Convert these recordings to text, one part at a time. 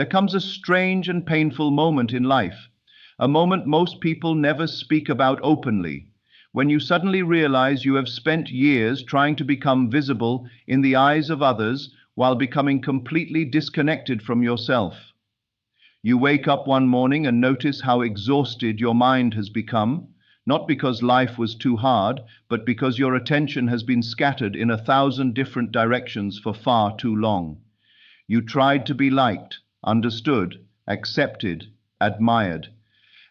there comes a strange and painful moment in life, a moment most people never speak about openly, when you suddenly realize you have spent years trying to become visible in the eyes of others while becoming completely disconnected from yourself. You wake up one morning and notice how exhausted your mind has become, not because life was too hard, but because your attention has been scattered in 1,000 different directions for far too long. You tried to be liked, understood, accepted, admired,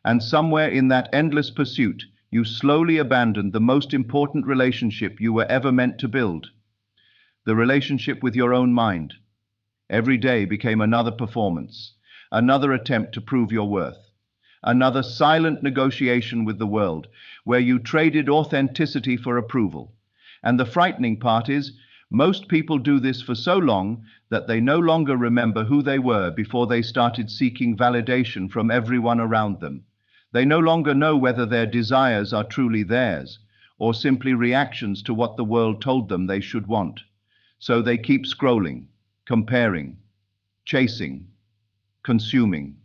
and somewhere in that endless pursuit, you slowly abandoned the most important relationship you were ever meant to build, the relationship with your own mind. Every day became another performance, another attempt to prove your worth, another silent negotiation with the world, where you traded authenticity for approval. And the frightening part is, most people do this for so long that they no longer remember who they were before they started seeking validation from everyone around them. They no longer know whether their desires are truly theirs, or simply reactions to what the world told them they should want. So they keep scrolling, comparing, chasing, consuming,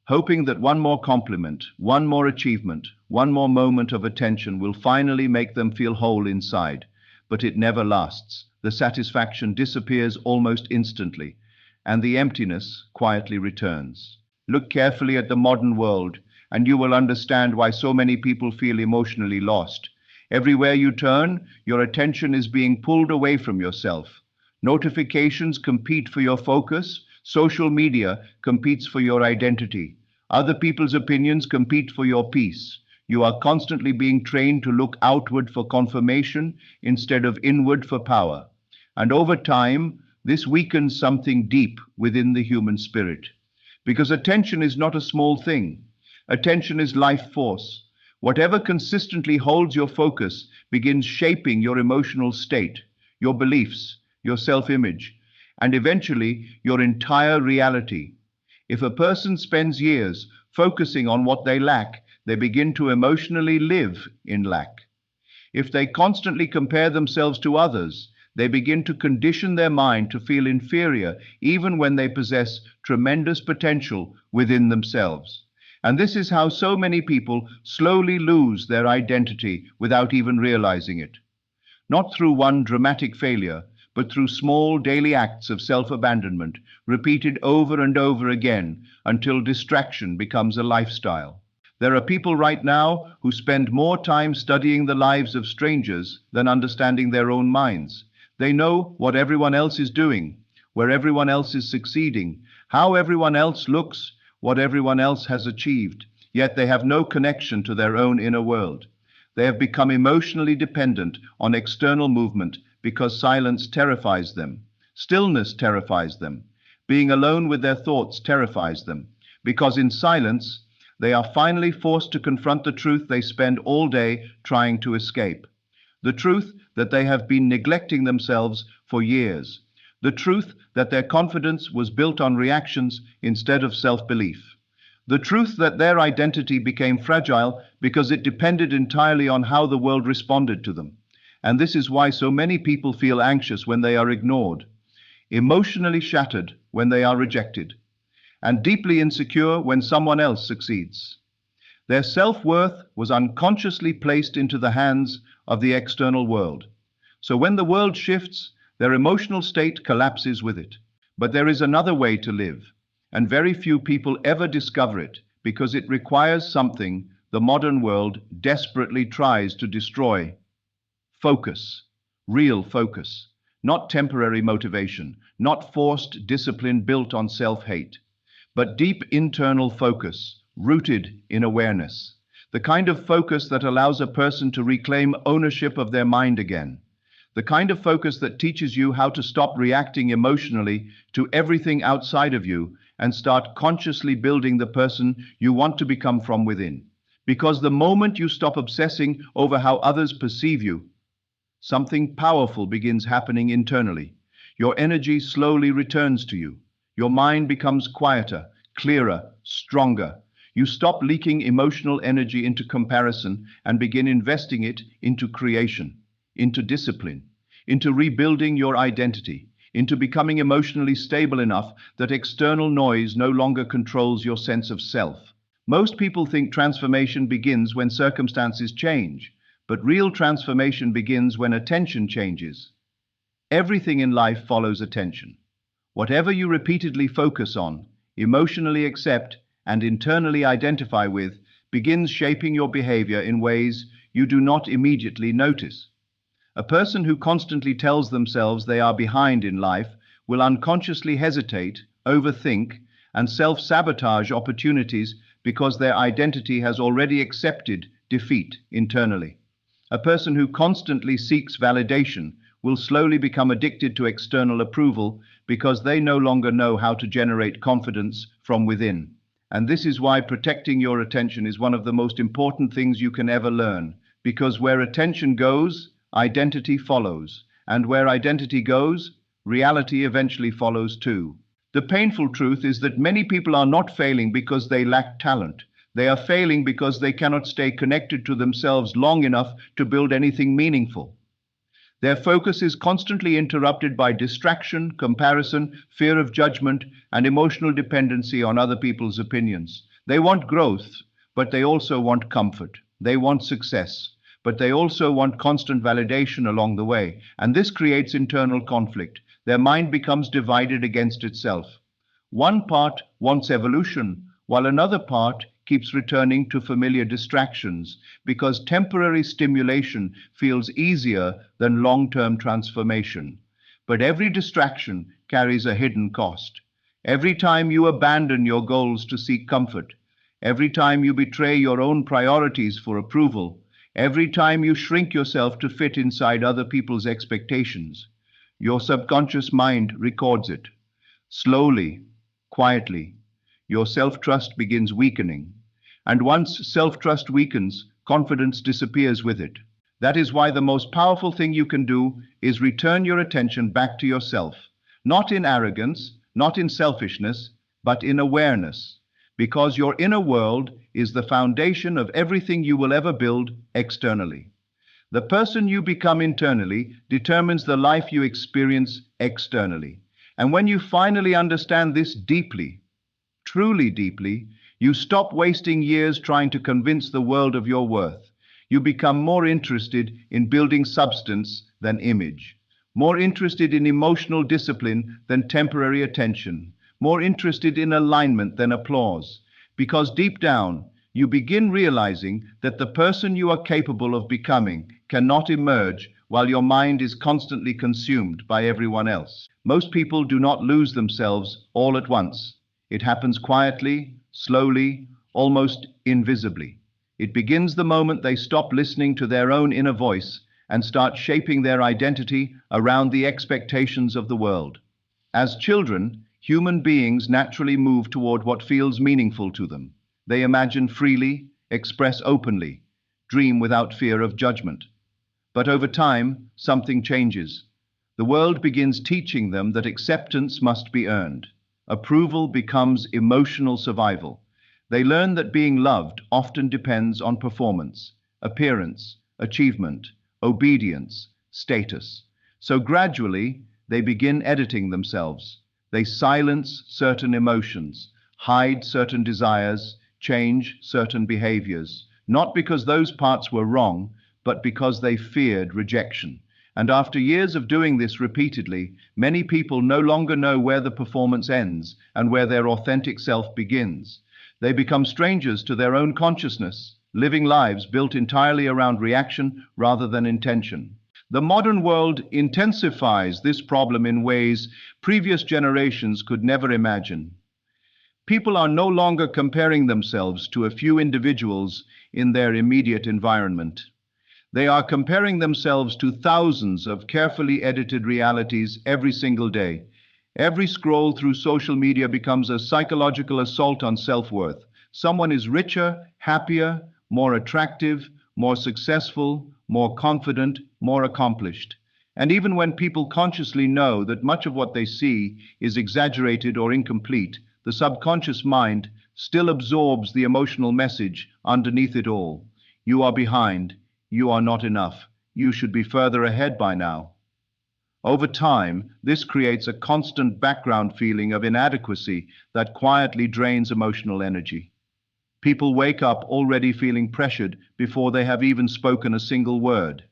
hoping that one more compliment, one more achievement, one more moment of attention will finally make them feel whole inside. But it never lasts. The satisfaction disappears almost instantly, and the emptiness quietly returns. Look carefully at the modern world, and you will understand why so many people feel emotionally lost. Everywhere you turn, your attention is being pulled away from yourself. Notifications compete for your focus. Social media competes for your identity. Other people's opinions compete for your peace. You are constantly being trained to look outward for confirmation instead of inward for power. And over time, this weakens something deep within the human spirit. Because attention is not a small thing. Attention is life force. Whatever consistently holds your focus begins shaping your emotional state, your beliefs, your self-image, and eventually your entire reality. If a person spends years focusing on what they lack, they begin to emotionally live in lack. If they constantly compare themselves to others, they begin to condition their mind to feel inferior even when they possess tremendous potential within themselves. And this is how so many people slowly lose their identity without even realizing it. Not through one dramatic failure, but through small daily acts of self-abandonment, repeated over and over again until distraction becomes a lifestyle. There are people right now who spend more time studying the lives of strangers than understanding their own minds. They know what everyone else is doing, where everyone else is succeeding, how everyone else looks, what everyone else has achieved, yet they have no connection to their own inner world. They have become emotionally dependent on external movement because silence terrifies them. Stillness terrifies them. Being alone with their thoughts terrifies them, because in silence, they are finally forced to confront the truth they spend all day trying to escape. The truth that they have been neglecting themselves for years. The truth that their confidence was built on reactions instead of self-belief. The truth that their identity became fragile because it depended entirely on how the world responded to them. And this is why so many people feel anxious when they are ignored, emotionally shattered when they are rejected, and deeply insecure when someone else succeeds. Their self-worth was unconsciously placed into the hands of the external world. So when the world shifts, their emotional state collapses with it. But there is another way to live, and very few people ever discover it because it requires something the modern world desperately tries to destroy. Focus, real focus, not temporary motivation, not forced discipline built on self-hate, but deep internal focus, rooted in awareness. The kind of focus that allows a person to reclaim ownership of their mind again. The kind of focus that teaches you how to stop reacting emotionally to everything outside of you and start consciously building the person you want to become from within. Because the moment you stop obsessing over how others perceive you, something powerful begins happening internally. Your energy slowly returns to you. Your mind becomes quieter, clearer, stronger. You stop leaking emotional energy into comparison and begin investing it into creation, into discipline, into rebuilding your identity, into becoming emotionally stable enough that external noise no longer controls your sense of self. Most people think transformation begins when circumstances change, but real transformation begins when attention changes. Everything in life follows attention. Whatever you repeatedly focus on, emotionally accept, and internally identify with begins shaping your behavior in ways you do not immediately notice. A person who constantly tells themselves they are behind in life will unconsciously hesitate, overthink, and self-sabotage opportunities because their identity has already accepted defeat internally. A person who constantly seeks validation will slowly become addicted to external approval because they no longer know how to generate confidence from within. And this is why protecting your attention is one of the most important things you can ever learn, because where attention goes, identity follows, and where identity goes, reality eventually follows too. The painful truth is that many people are not failing because they lack talent. They are failing because they cannot stay connected to themselves long enough to build anything meaningful. Their focus is constantly interrupted by distraction, comparison, fear of judgment, and emotional dependency on other people's opinions. They want growth, but they also want comfort. They want success, but they also want constant validation along the way, and this creates internal conflict. Their mind becomes divided against itself. One part wants evolution, while another part keeps returning to familiar distractions because temporary stimulation feels easier than long-term transformation. But every distraction carries a hidden cost. Every time you abandon your goals to seek comfort, every time you betray your own priorities for approval, every time you shrink yourself to fit inside other people's expectations, your subconscious mind records it. Slowly, quietly, your self-trust begins weakening. And once self-trust weakens, confidence disappears with it. That is why the most powerful thing you can do is return your attention back to yourself, not in arrogance, not in selfishness, but in awareness, because your inner world is the foundation of everything you will ever build externally. The person you become internally determines the life you experience externally. And when you finally understand this deeply, truly deeply, you stop wasting years trying to convince the world of your worth. You become more interested in building substance than image, more interested in emotional discipline than temporary attention, more interested in alignment than applause. Because deep down, you begin realizing that the person you are capable of becoming cannot emerge while your mind is constantly consumed by everyone else. Most people do not lose themselves all at once. It happens quietly, slowly, almost invisibly. It begins the moment they stop listening to their own inner voice and start shaping their identity around the expectations of the world. As children, human beings naturally move toward what feels meaningful to them. They imagine freely, express openly, dream without fear of judgment. But over time, something changes. The world begins teaching them that acceptance must be earned. Approval becomes emotional survival. They learn that being loved often depends on performance, appearance, achievement, obedience, status. So gradually, they begin editing themselves. They silence certain emotions, hide certain desires, change certain behaviors, not because those parts were wrong, but because they feared rejection. And after years of doing this repeatedly, many people no longer know where the performance ends and where their authentic self begins. They become strangers to their own consciousness, living lives built entirely around reaction rather than intention. The modern world intensifies this problem in ways previous generations could never imagine. People are no longer comparing themselves to a few individuals in their immediate environment. They are comparing themselves to thousands of carefully edited realities every single day. Every scroll through social media becomes a psychological assault on self-worth. Someone is richer, happier, more attractive, more successful, more confident, more accomplished. And even when people consciously know that much of what they see is exaggerated or incomplete, the subconscious mind still absorbs the emotional message underneath it all. You are behind. You are not enough. You should be further ahead by now. Over time, this creates a constant background feeling of inadequacy that quietly drains emotional energy. People wake up already feeling pressured before they have even spoken a single word.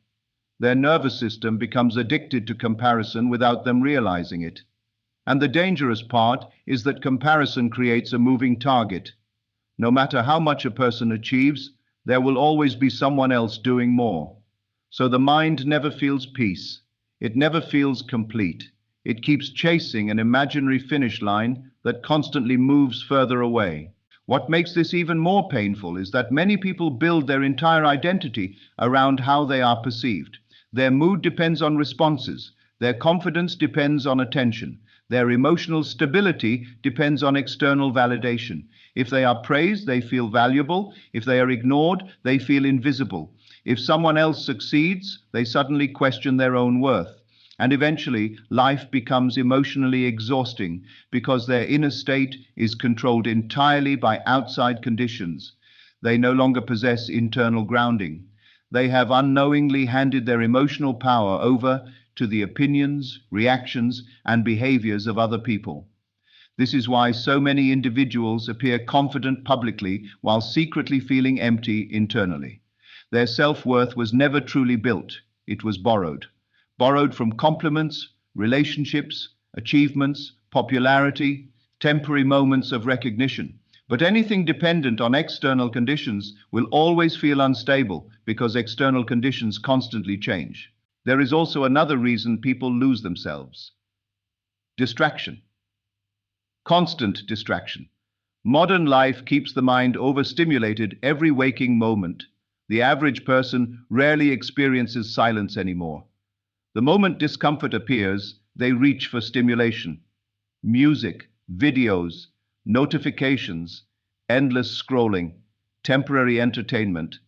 Their nervous system becomes addicted to comparison without them realizing it. And the dangerous part is that comparison creates a moving target. No matter how much a person achieves, there will always be someone else doing more. So the mind never feels peace. It never feels complete. It keeps chasing an imaginary finish line that constantly moves further away. What makes this even more painful is that many people build their entire identity around how they are perceived. Their mood depends on responses. Their confidence depends on attention. Their emotional stability depends on external validation. If they are praised, they feel valuable. If they are ignored, they feel invisible. If someone else succeeds, they suddenly question their own worth. And eventually, life becomes emotionally exhausting because their inner state is controlled entirely by outside conditions. They no longer possess internal grounding. They have unknowingly handed their emotional power over to the opinions, reactions, and behaviors of other people. This is why so many individuals appear confident publicly while secretly feeling empty internally. Their self-worth was never truly built, it was borrowed. Borrowed from compliments, relationships, achievements, popularity, temporary moments of recognition. But anything dependent on external conditions will always feel unstable because external conditions constantly change. There is also another reason people lose themselves: distraction. Constant distraction. Modern life keeps the mind overstimulated every waking moment. The average person rarely experiences silence anymore. The moment discomfort appears, they reach for stimulation. Music, videos, notifications, endless scrolling, temporary entertainment.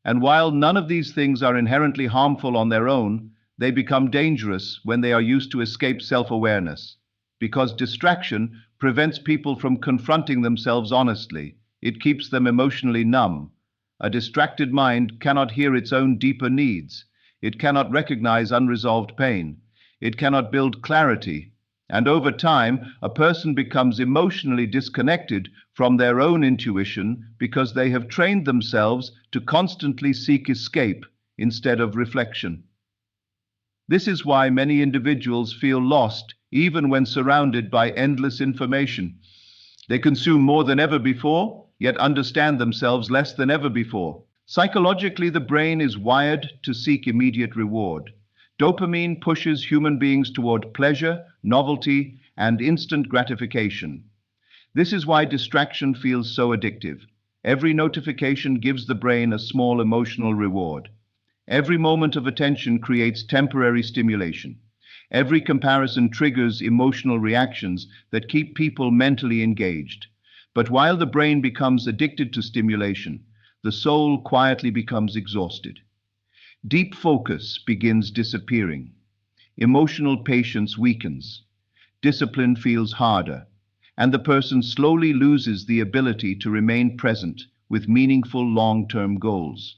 And while none of these things are inherently harmful on their own, they become dangerous when they are used to escape self-awareness. Because distraction prevents people from confronting themselves honestly. It keeps them emotionally numb. A distracted mind cannot hear its own deeper needs. It cannot recognize unresolved pain. It cannot build clarity. And over time, a person becomes emotionally disconnected from their own intuition because they have trained themselves to constantly seek escape instead of reflection. This is why many individuals feel lost even when surrounded by endless information. They consume more than ever before, yet understand themselves less than ever before. Psychologically, the brain is wired to seek immediate reward. Dopamine pushes human beings toward pleasure, novelty, and instant gratification. This is why distraction feels so addictive. Every notification gives the brain a small emotional reward. Every moment of attention creates temporary stimulation. Every comparison triggers emotional reactions that keep people mentally engaged. But while the brain becomes addicted to stimulation, the soul quietly becomes exhausted. Deep focus begins disappearing. Emotional patience weakens. Discipline feels harder, and the person slowly loses the ability to remain present with meaningful long-term goals.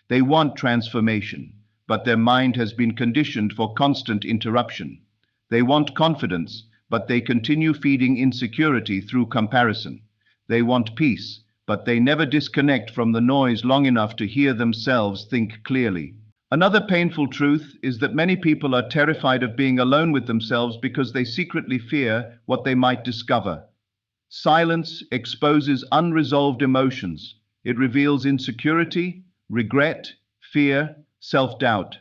They want transformation, but their mind has been conditioned for constant interruption. They want confidence, but they continue feeding insecurity through comparison. They want peace, but they never disconnect from the noise long enough to hear themselves think clearly. Another painful truth is that many people are terrified of being alone with themselves because they secretly fear what they might discover. Silence exposes unresolved emotions. It reveals insecurity, regret, fear, self-doubt.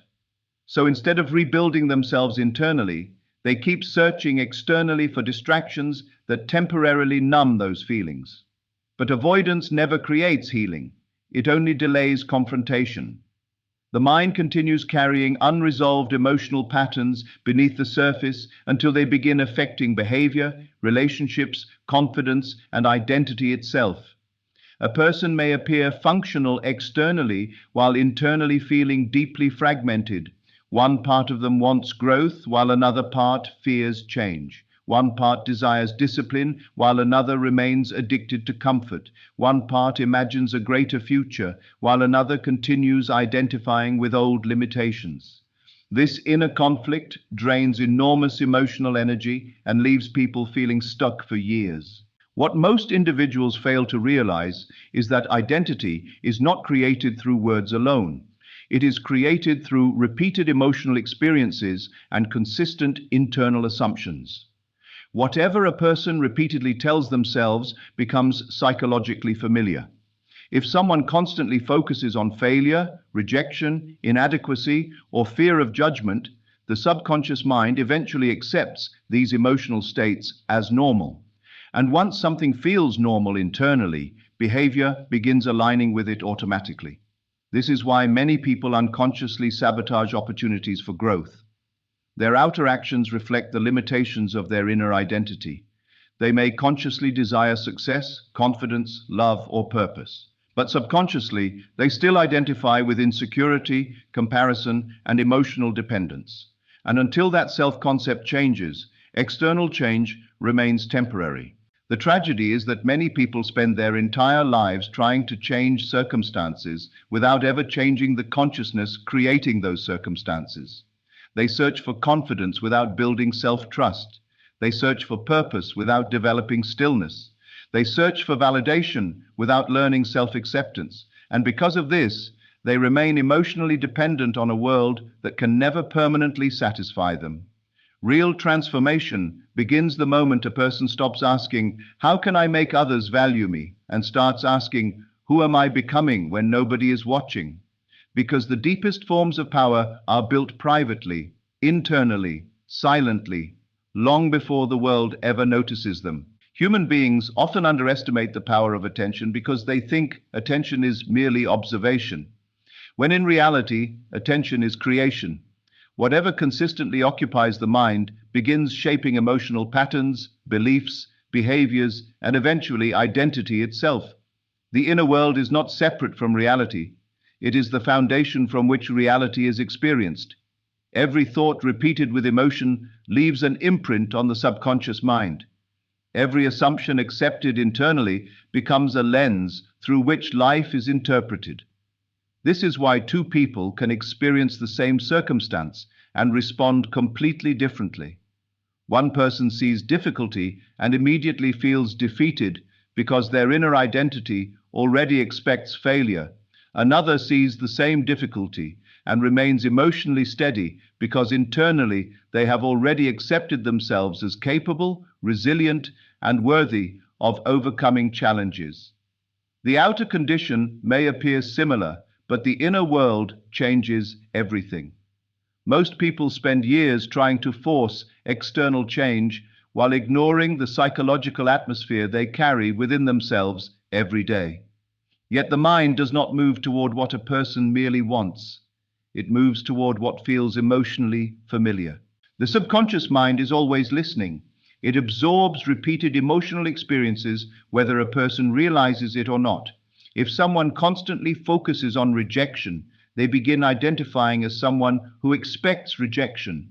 So instead of rebuilding themselves internally, they keep searching externally for distractions that temporarily numb those feelings. But avoidance never creates healing. It only delays confrontation. The mind continues carrying unresolved emotional patterns beneath the surface until they begin affecting behavior, relationships, confidence, and identity itself. A person may appear functional externally while internally feeling deeply fragmented. One part of them wants growth while another part fears change. One part desires discipline while another remains addicted to comfort. One part imagines a greater future while another continues identifying with old limitations. This inner conflict drains enormous emotional energy and leaves people feeling stuck for years. What most individuals fail to realize is that identity is not created through words alone. It is created through repeated emotional experiences and consistent internal assumptions. Whatever a person repeatedly tells themselves becomes psychologically familiar. If someone constantly focuses on failure, rejection, inadequacy, or fear of judgment, the subconscious mind eventually accepts these emotional states as normal. And once something feels normal internally, behavior begins aligning with it automatically. This is why many people unconsciously sabotage opportunities for growth. Their outer actions reflect the limitations of their inner identity. They may consciously desire success, confidence, love, or purpose. But subconsciously, they still identify with insecurity, comparison, and emotional dependence. And until that self-concept changes, external change remains temporary. The tragedy is that many people spend their entire lives trying to change circumstances without ever changing the consciousness creating those circumstances. They search for confidence without building self-trust. They search for purpose without developing stillness. They search for validation without learning self-acceptance. And because of this, they remain emotionally dependent on a world that can never permanently satisfy them. Real transformation begins the moment a person stops asking, "How can I make others value me?" and starts asking, "Who am I becoming when nobody is watching?" Because the deepest forms of power are built privately, internally, silently, long before the world ever notices them. Human beings often underestimate the power of attention because they think attention is merely observation, when in reality, attention is creation. Whatever consistently occupies the mind begins shaping emotional patterns, beliefs, behaviors, and eventually identity itself. The inner world is not separate from reality. It is the foundation from which reality is experienced. Every thought repeated with emotion leaves an imprint on the subconscious mind. Every assumption accepted internally becomes a lens through which life is interpreted. This is why two people can experience the same circumstance and respond completely differently. One person sees difficulty and immediately feels defeated because their inner identity already expects failure. Another sees the same difficulty and remains emotionally steady because internally they have already accepted themselves as capable, resilient, and worthy of overcoming challenges. The outer condition may appear similar, but the inner world changes everything. Most people spend years trying to force external change while ignoring the psychological atmosphere they carry within themselves every day. Yet the mind does not move toward what a person merely wants. It moves toward what feels emotionally familiar. The subconscious mind is always listening. It absorbs repeated emotional experiences, whether a person realizes it or not. If someone constantly focuses on rejection, they begin identifying as someone who expects rejection.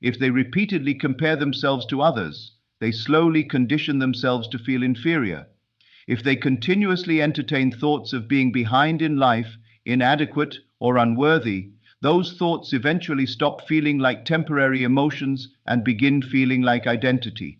If they repeatedly compare themselves to others, they slowly condition themselves to feel inferior. If they continuously entertain thoughts of being behind in life, inadequate, or unworthy, those thoughts eventually stop feeling like temporary emotions and begin feeling like identity.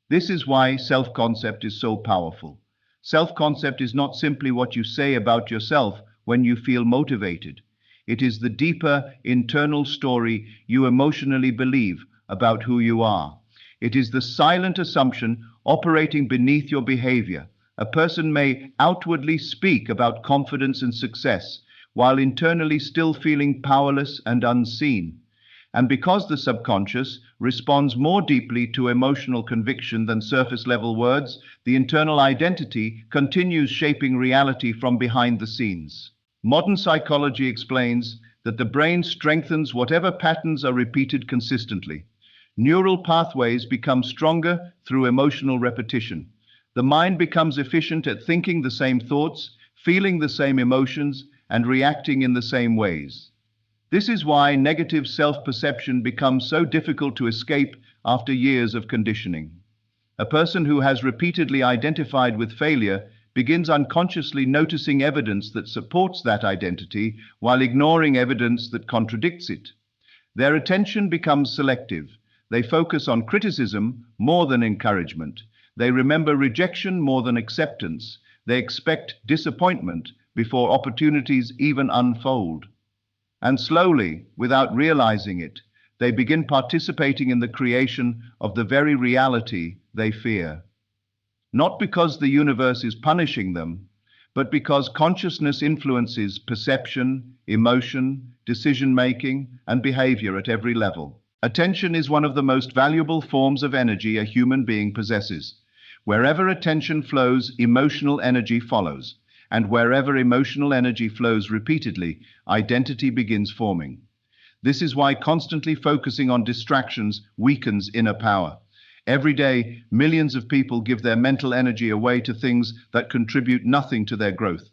This is why self-concept is so powerful. Self-concept is not simply what you say about yourself when you feel motivated. It is the deeper internal story you emotionally believe about who you are. It is the silent assumption operating beneath your behavior. A person may outwardly speak about confidence and success, while internally still feeling powerless and unseen. And because the subconscious responds more deeply to emotional conviction than surface-level words, the internal identity continues shaping reality from behind the scenes. Modern psychology explains that the brain strengthens whatever patterns are repeated consistently. Neural pathways become stronger through emotional repetition. The mind becomes efficient at thinking the same thoughts, feeling the same emotions, and reacting in the same ways. This is why negative self-perception becomes so difficult to escape after years of conditioning. A person who has repeatedly identified with failure begins unconsciously noticing evidence that supports that identity while ignoring evidence that contradicts it. Their attention becomes selective. They focus on criticism more than encouragement. They remember rejection more than acceptance. They expect disappointment before opportunities even unfold. And slowly, without realizing it, they begin participating in the creation of the very reality they fear. Not because the universe is punishing them, but because consciousness influences perception, emotion, decision-making, and behavior at every level. Attention is one of the most valuable forms of energy a human being possesses. Wherever attention flows, emotional energy follows. And wherever emotional energy flows repeatedly, identity begins forming. This is why constantly focusing on distractions weakens inner power. Every day, millions of people give their mental energy away to things that contribute nothing to their growth.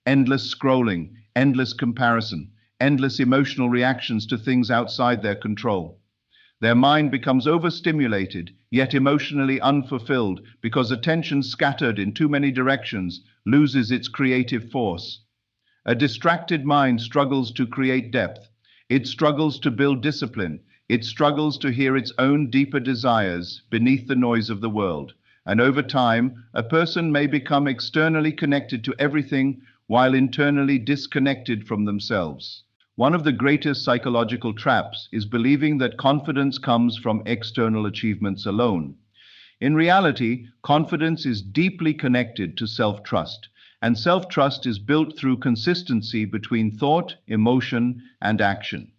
Endless scrolling, endless comparison, endless emotional reactions to things outside their control. Their mind becomes overstimulated, yet emotionally unfulfilled, because attention scattered in too many directions loses its creative force. A distracted mind struggles to create depth. It struggles to build discipline. It struggles to hear its own deeper desires beneath the noise of the world. And over time, a person may become externally connected to everything while internally disconnected from themselves. One of the greatest psychological traps is believing that confidence comes from external achievements alone. In reality, confidence is deeply connected to self-trust, and self-trust is built through consistency between thought, emotion, and action.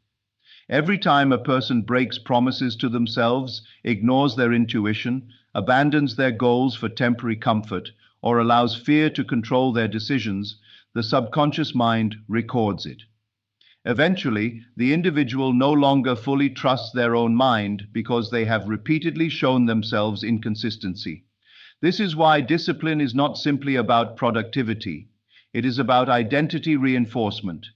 Every time a person breaks promises to themselves, ignores their intuition, abandons their goals for temporary comfort, or allows fear to control their decisions, the subconscious mind records it. Eventually, the individual no longer fully trusts their own mind because they have repeatedly shown themselves inconsistency. This is why discipline is not simply about productivity. It is about identity reinforcement.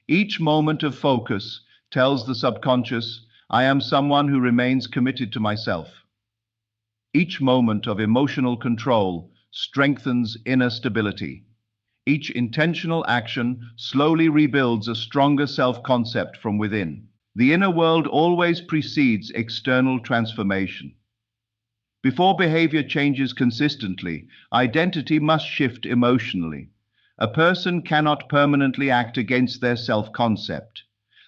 Each moment of focus tells the subconscious, I am someone who remains committed to myself. Each moment of emotional control strengthens inner stability. Each intentional action slowly rebuilds a stronger self-concept from within. The inner world always precedes external transformation. Before behavior changes consistently, identity must shift emotionally. A person cannot permanently act against their self-concept.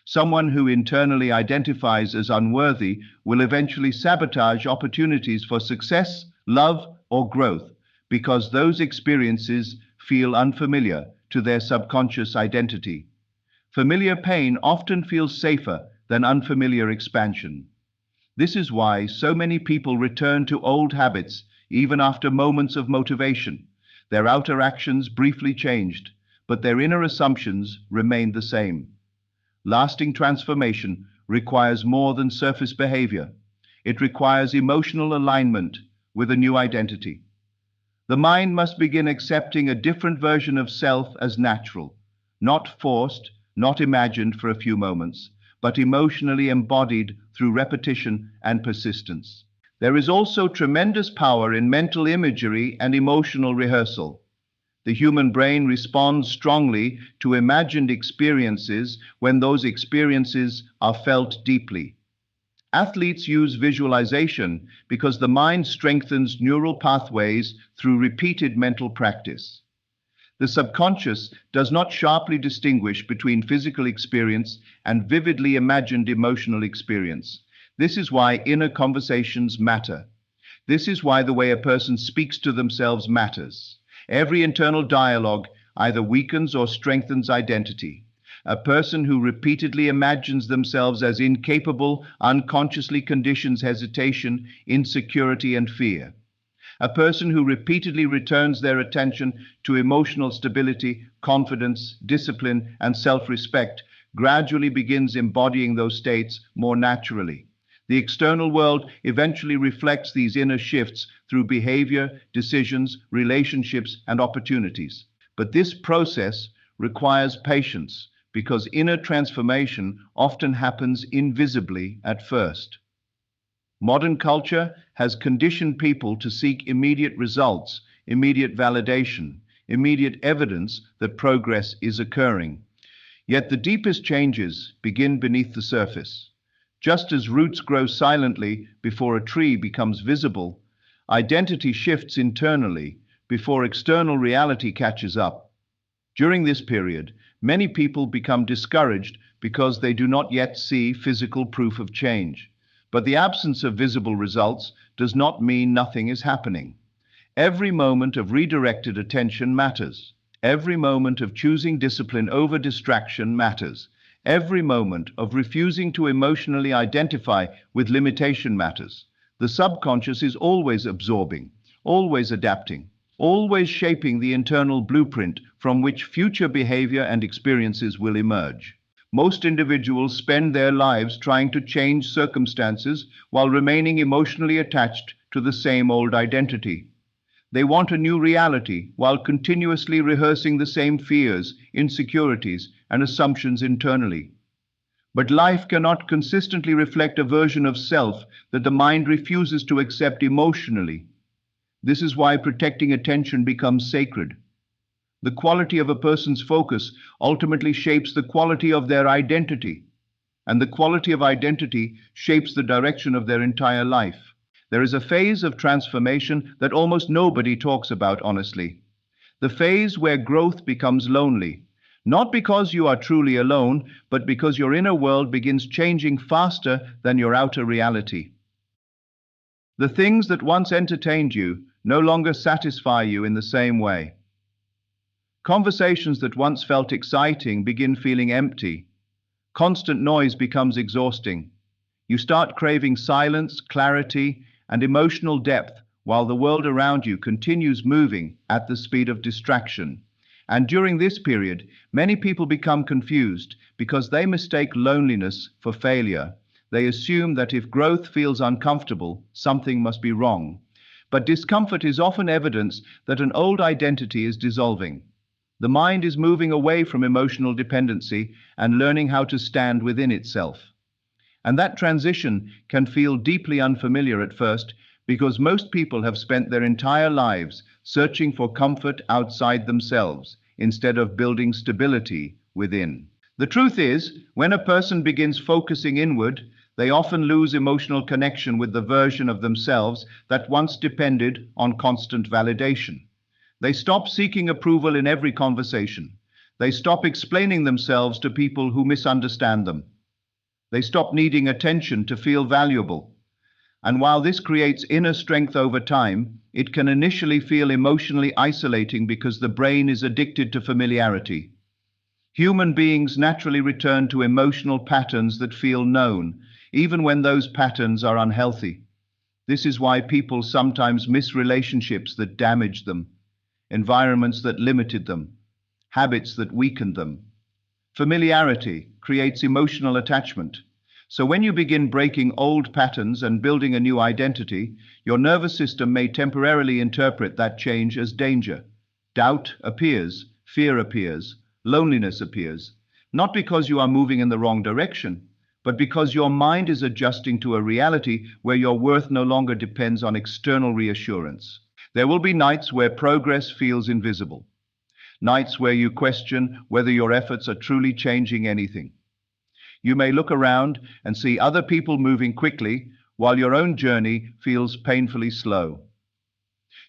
Someone who internally identifies as unworthy will eventually sabotage opportunities for success, love, or growth because those experiences feel unfamiliar to their subconscious identity. Familiar pain often feels safer than unfamiliar expansion. This is why so many people return to old habits even after moments of motivation. Their outer actions briefly changed, but their inner assumptions remained the same. Lasting transformation requires more than surface behavior. It requires emotional alignment with a new identity. The mind must begin accepting a different version of self as natural, not forced, not imagined for a few moments, but emotionally embodied through repetition and persistence. There is also tremendous power in mental imagery and emotional rehearsal. The human brain responds strongly to imagined experiences when those experiences are felt deeply. Athletes use visualization because the mind strengthens neural pathways through repeated mental practice. The subconscious does not sharply distinguish between physical experience and vividly imagined emotional experience. This is why inner conversations matter. This is why the way a person speaks to themselves matters. Every internal dialogue either weakens or strengthens identity. A person who repeatedly imagines themselves as incapable unconsciously conditions hesitation, insecurity, and fear. A person who repeatedly returns their attention to emotional stability, confidence, discipline, and self-respect gradually begins embodying those states more naturally. The external world eventually reflects these inner shifts through behavior, decisions, relationships, and opportunities. But this process requires patience because inner transformation often happens invisibly at first. Modern culture has conditioned people to seek immediate results, immediate validation, immediate evidence that progress is occurring. Yet the deepest changes begin beneath the surface. Just as roots grow silently before a tree becomes visible, identity shifts internally before external reality catches up. During this period, many people become discouraged because they do not yet see physical proof of change. But the absence of visible results does not mean nothing is happening. Every moment of redirected attention matters. Every moment of choosing discipline over distraction matters. Every moment of refusing to emotionally identify with limitation matters. The subconscious is always absorbing, always adapting, always shaping the internal blueprint from which future behavior and experiences will emerge. Most individuals spend their lives trying to change circumstances while remaining emotionally attached to the same old identity. They want a new reality while continuously rehearsing the same fears, insecurities, and assumptions internally. But life cannot consistently reflect a version of self that the mind refuses to accept emotionally. This is why protecting attention becomes sacred. The quality of a person's focus ultimately shapes the quality of their identity, and the quality of identity shapes the direction of their entire life. There is a phase of transformation that almost nobody talks about honestly. The phase where growth becomes lonely, not because you are truly alone, but because your inner world begins changing faster than your outer reality. The things that once entertained you no longer satisfy you in the same way. Conversations that once felt exciting begin feeling empty. Constant noise becomes exhausting. You start craving silence, clarity, and emotional depth while the world around you continues moving at the speed of distraction. And during this period, many people become confused because they mistake loneliness for failure. They assume that if growth feels uncomfortable, something must be wrong. But discomfort is often evidence that an old identity is dissolving. The mind is moving away from emotional dependency and learning how to stand within itself. And that transition can feel deeply unfamiliar at first because most people have spent their entire lives searching for comfort outside themselves instead of building stability within. The truth is, when a person begins focusing inward, they often lose emotional connection with the version of themselves that once depended on constant validation. They stop seeking approval in every conversation. They stop explaining themselves to people who misunderstand them. They stop needing attention to feel valuable. And while this creates inner strength over time, it can initially feel emotionally isolating because the brain is addicted to familiarity. Human beings naturally return to emotional patterns that feel known, even when those patterns are unhealthy. This is why people sometimes miss relationships that damaged them, environments that limited them, habits that weakened them. Familiarity creates emotional attachment. So when you begin breaking old patterns and building a new identity, your nervous system may temporarily interpret that change as danger. Doubt appears, fear appears, loneliness appears, not because you are moving in the wrong direction, but because your mind is adjusting to a reality where your worth no longer depends on external reassurance. There will be nights where progress feels invisible, nights where you question whether your efforts are truly changing anything. You may look around and see other people moving quickly while your own journey feels painfully slow.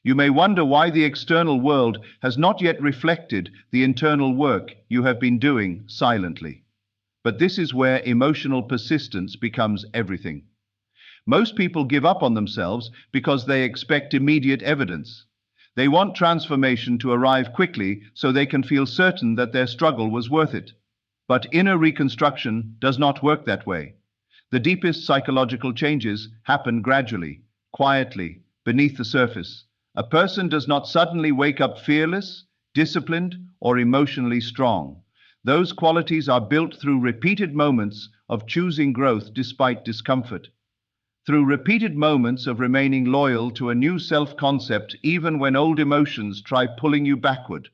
You may wonder why the external world has not yet reflected the internal work you have been doing silently. But this is where emotional persistence becomes everything. Most people give up on themselves because they expect immediate evidence. They want transformation to arrive quickly so they can feel certain that their struggle was worth it. But inner reconstruction does not work that way. The deepest psychological changes happen gradually, quietly, beneath the surface. A person does not suddenly wake up fearless, disciplined, or emotionally strong. Those qualities are built through repeated moments of choosing growth despite discomfort, through repeated moments of remaining loyal to a new self-concept even when old emotions try pulling you backward.